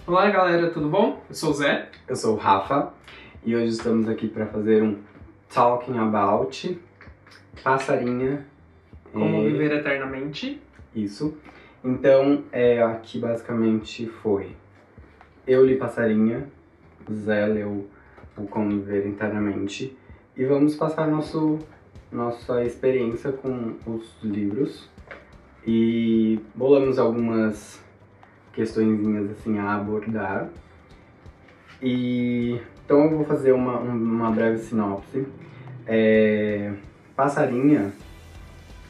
Olá galera, tudo bom? Eu sou o Zé. Eu sou o Rafa e hoje estamos aqui para fazer um Talking About Passarinha. Como viver eternamente. Isso. Então, aqui basicamente foi: eu li Passarinha, o Zé leu o Como Viver Eternamente e vamos passar nossa experiência com os livros e bolamos algumas questõezinhas assim a abordar. Então eu vou fazer uma breve sinopse. Passarinha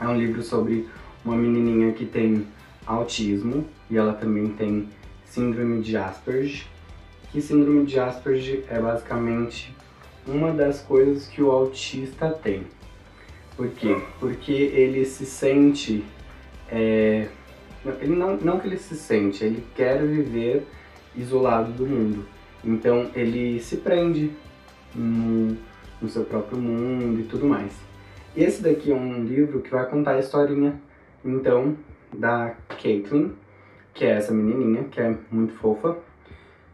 é um livro sobre uma menininha que tem autismo e ela também tem síndrome de Asperger. Que síndrome de Asperger é basicamente uma das coisas que o autista tem. Por quê? Porque ele se sente... Ele não que ele se sente, ele quer viver isolado do mundo. Então ele se prende no seu próprio mundo e tudo mais. Esse daqui é um livro que vai contar a historinha, então, da Caitlin, que é essa menininha, que é muito fofa,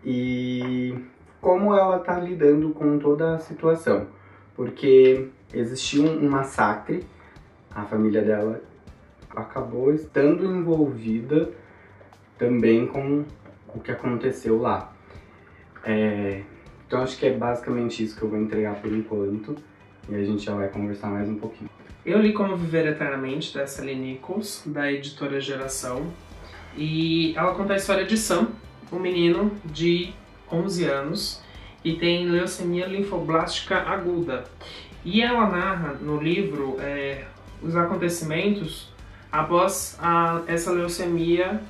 e como ela tá lidando com toda a situação. Porque existiu um massacre, a família dela acabou estando envolvida também com o que aconteceu lá. Então acho que é basicamente isso que eu vou entregar por enquanto, e a gente já vai conversar mais um pouquinho. Eu li Como Viver Eternamente, da Sally Nichols, da editora Geração, e ela conta a história de Sam, um menino de 11 anos, que tem leucemia linfoblástica aguda. E ela narra no livro os acontecimentos após essa leucemia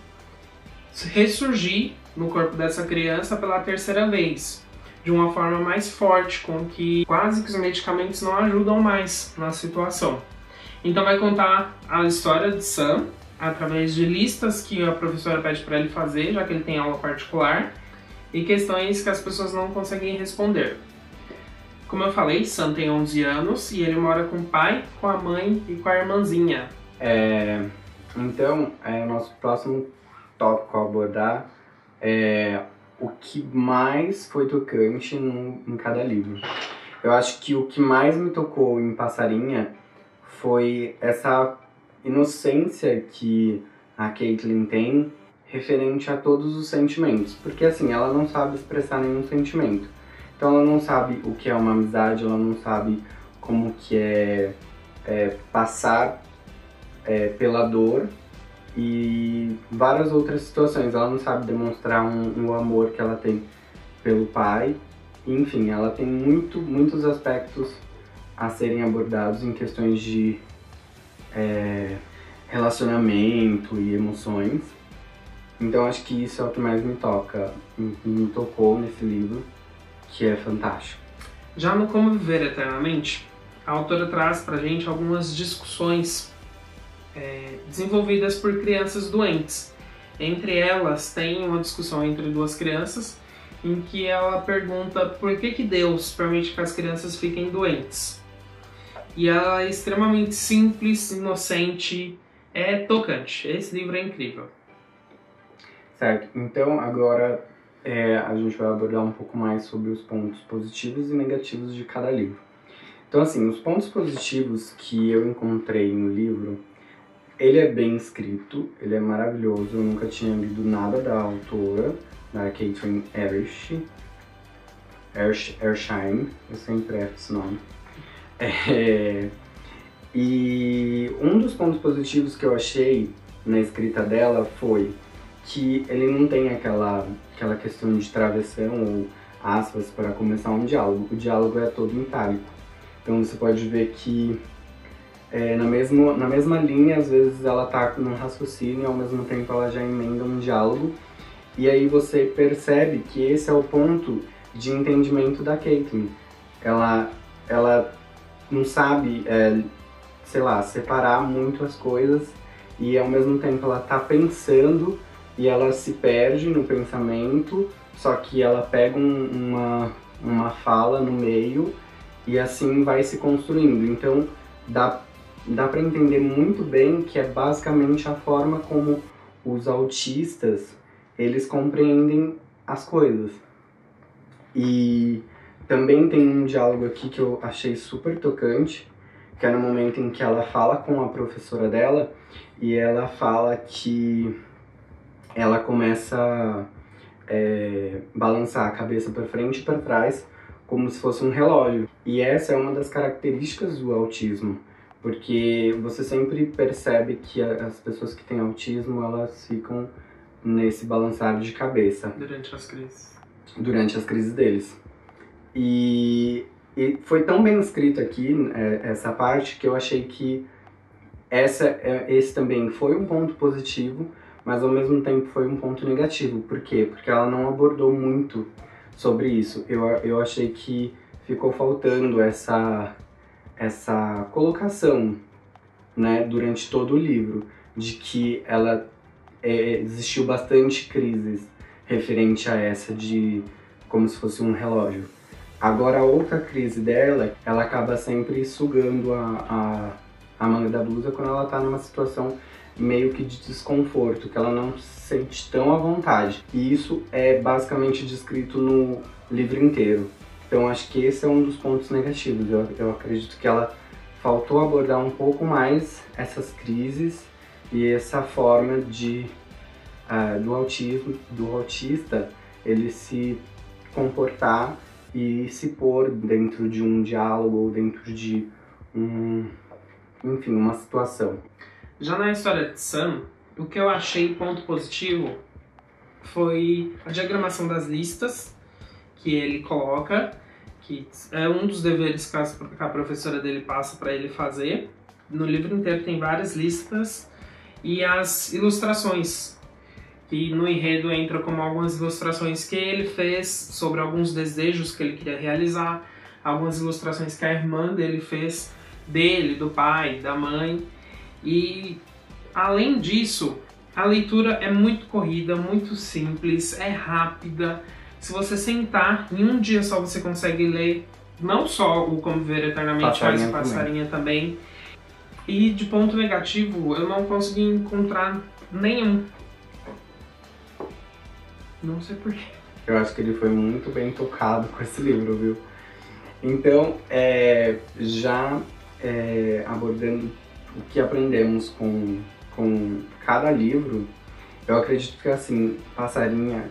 ressurgir no corpo dessa criança pela terceira vez, de uma forma mais forte, com que quase que os medicamentos não ajudam mais na situação. Então vai contar a história de Sam através de listas que a professora pede para ele fazer, já que ele tem aula particular, e questões que as pessoas não conseguem responder. Como eu falei, Sam tem 11 anos e ele mora com o pai, com a mãe e com a irmãzinha. Então, o nosso próximo tópico a abordar é o que mais foi tocante em cada livro. Eu acho que o que mais me tocou em Passarinha foi essa inocência que a Caitlin tem referente a todos os sentimentos. Porque assim, ela não sabe expressar nenhum sentimento. Então ela não sabe o que é uma amizade, ela não sabe como que é passar pela dor e várias outras situações. Ela não sabe demonstrar o amor que ela tem pelo pai. Enfim, ela tem muitos aspectos a serem abordados em questões de relacionamento e emoções. Então acho que isso é o que mais me tocou nesse livro, que é fantástico. Já no Como Viver Eternamente, a autora traz pra gente algumas discussões desenvolvidas por crianças doentes. Entre elas, tem uma discussão entre duas crianças em que ela pergunta por que Deus permite que as crianças fiquem doentes. E ela é extremamente simples, inocente, é tocante. Esse livro é incrível. Certo, então agora a gente vai abordar um pouco mais sobre os pontos positivos e negativos de cada livro. Então assim, os pontos positivos que eu encontrei no livro: ele é bem escrito, ele é maravilhoso, eu nunca tinha lido nada da autora, da Caitlin Erskine, eu sempre erro esse nome. E um dos pontos positivos que eu achei na escrita dela foi que ele não tem aquela questão de travessão ou aspas para começar um diálogo. O diálogo é todo em itálico. Então você pode ver que na mesma linha, às vezes ela tá num raciocínio e ao mesmo tempo ela já emenda um diálogo. E aí você percebe que esse é o ponto de entendimento da Caitlin. Ela não sabe, sei lá, separar muito as coisas e ao mesmo tempo ela tá pensando e ela se perde no pensamento, só que ela pega uma fala no meio e assim vai se construindo. Então dá para entender muito bem que é basicamente a forma como os autistas eles compreendem as coisas. E também tem um diálogo aqui que eu achei super tocante, que é no momento em que ela fala com a professora dela e ela fala que ela começa a balançar a cabeça para frente e para trás como se fosse um relógio. E essa é uma das características do autismo, porque você sempre percebe que as pessoas que têm autismo, elas ficam nesse balançar de cabeça. Durante as crises deles. E foi tão bem escrito aqui, essa parte, que eu achei que esse também foi um ponto positivo, mas ao mesmo tempo foi um ponto negativo. Por quê? Porque ela não abordou muito sobre isso. Eu achei que ficou faltando essa colocação, né, durante todo o livro, de que existiu bastante crises referente a essa de como se fosse um relógio. Agora a outra crise dela, ela acaba sempre sugando a manga da blusa quando ela tá numa situação meio que de desconforto, que ela não se sente tão à vontade. E isso é basicamente descrito no livro inteiro. Então acho que esse é um dos pontos negativos. Eu acredito que ela faltou abordar um pouco mais essas crises e essa forma do autista, ele se comportar e se pôr dentro de um diálogo ou dentro de enfim, uma situação. Já na história de Sam, o que eu achei ponto positivo foi a diagramação das listas que ele coloca, que é um dos deveres que a professora dele passa para ele fazer. No livro inteiro tem várias listas e as ilustrações, que no enredo entra como algumas ilustrações que ele fez sobre alguns desejos que ele queria realizar, algumas ilustrações que a irmã dele fez, dele, do pai, da mãe. E além disso, a leitura é muito corrida, muito simples, é rápida. Se você sentar, em um dia só você consegue ler não só o Como Viver Eternamente, mas o Passarinha também. E de ponto negativo, eu não consegui encontrar nenhum. Não sei porquê. Eu acho que ele foi muito bem tocado com esse livro, viu? Então, abordando o que aprendemos com cada livro, eu acredito que, assim, Passarinha,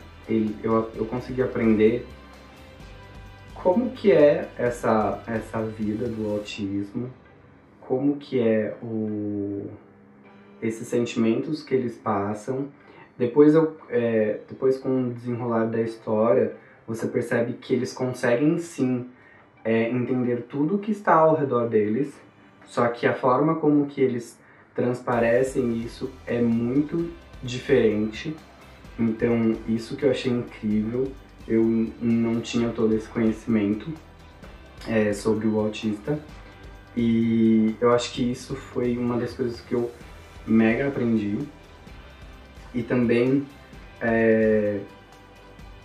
eu consegui aprender como que é essa vida do autismo, como que é esses sentimentos que eles passam. Depois com o desenrolar da história, você percebe que eles conseguem sim entender tudo o que está ao redor deles, só que a forma como que eles transparecem isso é muito diferente. Então isso que eu achei incrível, eu não tinha todo esse conhecimento sobre o autista, e eu acho que isso foi uma das coisas que eu mega aprendi. E também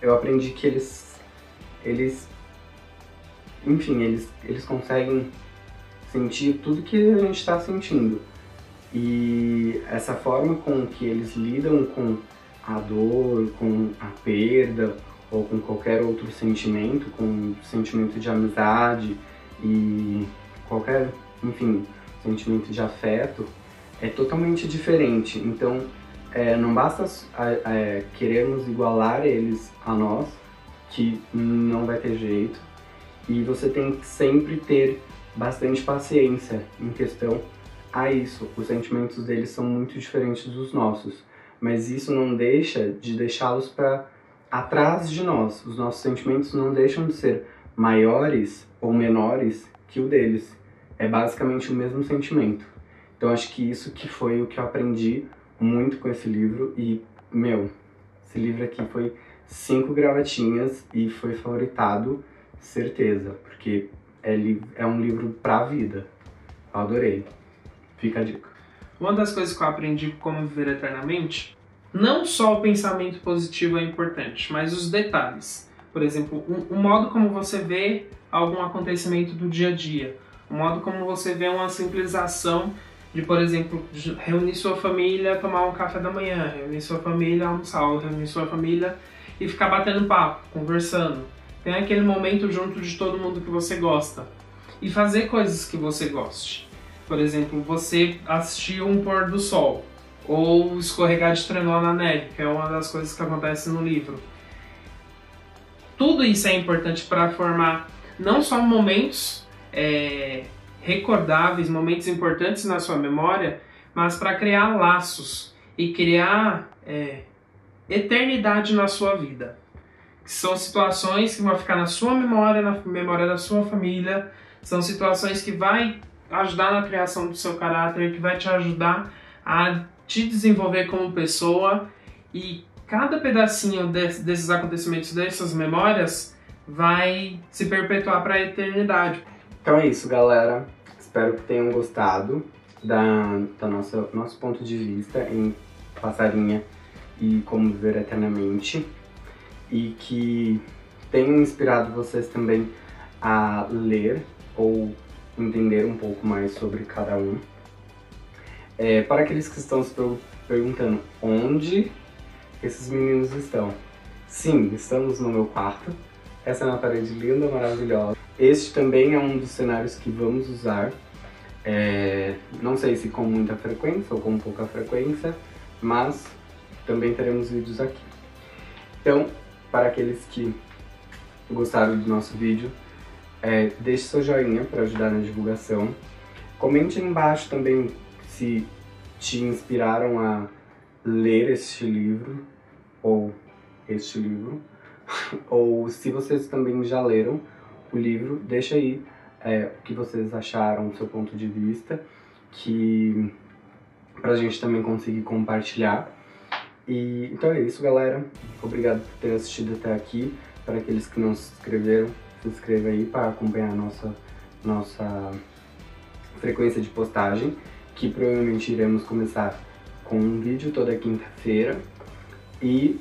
eu aprendi que eles conseguem sentir tudo que a gente está sentindo. E essa forma com que eles lidam com a dor, com a perda, ou com qualquer outro sentimento, com sentimento de amizade e qualquer, enfim, sentimento de afeto, é totalmente diferente. Então, não basta querermos igualar eles a nós, que não vai ter jeito, e você tem que sempre ter bastante paciência em questão a isso. Os sentimentos deles são muito diferentes dos nossos, mas isso não deixa de deixá-los para atrás de nós. Os nossos sentimentos não deixam de ser maiores ou menores que o deles. É basicamente o mesmo sentimento. Então acho que isso que foi o que eu aprendi muito com esse livro. E, esse livro aqui foi 5 gravatinhas e foi favoritado, certeza, porque é um livro pra vida. Eu adorei. Fica a dica. Uma das coisas que eu aprendi com Como Viver Eternamente, não só o pensamento positivo é importante, mas os detalhes. Por exemplo, o modo como você vê algum acontecimento do dia a dia, o modo como você vê uma simples ação de, por exemplo, reunir sua família, tomar um café da manhã, reunir sua família, almoçar, ou reunir sua família e ficar batendo papo, conversando. Tem aquele momento junto de todo mundo que você gosta. E fazer coisas que você goste. Por exemplo, você assistir um pôr do sol. Ou escorregar de trenó na neve, que é uma das coisas que acontece no livro. Tudo isso é importante para formar não só momentos recordáveis, momentos importantes na sua memória, mas para criar laços e criar eternidade na sua vida. São situações que vão ficar na sua memória, na memória da sua família, são situações que vai ajudar na criação do seu caráter, que vai te ajudar a te desenvolver como pessoa, e cada pedacinho desses acontecimentos, dessas memórias, vai se perpetuar para a eternidade. Então é isso, galera. Espero que tenham gostado da nosso ponto de vista em Passarinha e Como Viver Eternamente, e que tenham inspirado vocês também a ler ou entender um pouco mais sobre cada um. Para aqueles que estão se perguntando onde esses meninos estão, sim, estamos no meu quarto. Essa é uma parede linda, maravilhosa. Este também é um dos cenários que vamos usar. Não sei se com muita frequência ou com pouca frequência, mas também teremos vídeos aqui. Então, para aqueles que gostaram do nosso vídeo, deixe seu joinha para ajudar na divulgação. Comente aí embaixo também se te inspiraram a ler este livro, ou ou se vocês também já leram o livro. Deixa aí o que vocês acharam, o seu ponto de vista, que pra gente também conseguir compartilhar. E então é isso, galera. Obrigado por ter assistido até aqui. Para aqueles que não se inscreveram, se inscreva aí para acompanhar a nossa frequência de postagem, que provavelmente iremos começar com um vídeo toda quinta-feira. E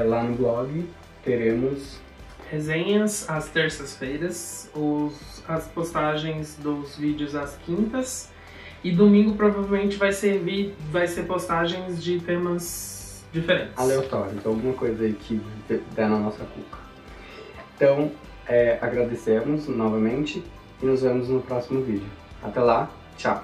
lá no blog teremos resenhas às terças-feiras, as postagens dos vídeos às quintas, e domingo provavelmente vai ser postagens de temas diferentes. Aleatórios, alguma coisa aí que der na nossa cuca. Então, agradecemos novamente e nos vemos no próximo vídeo. Até lá, tchau!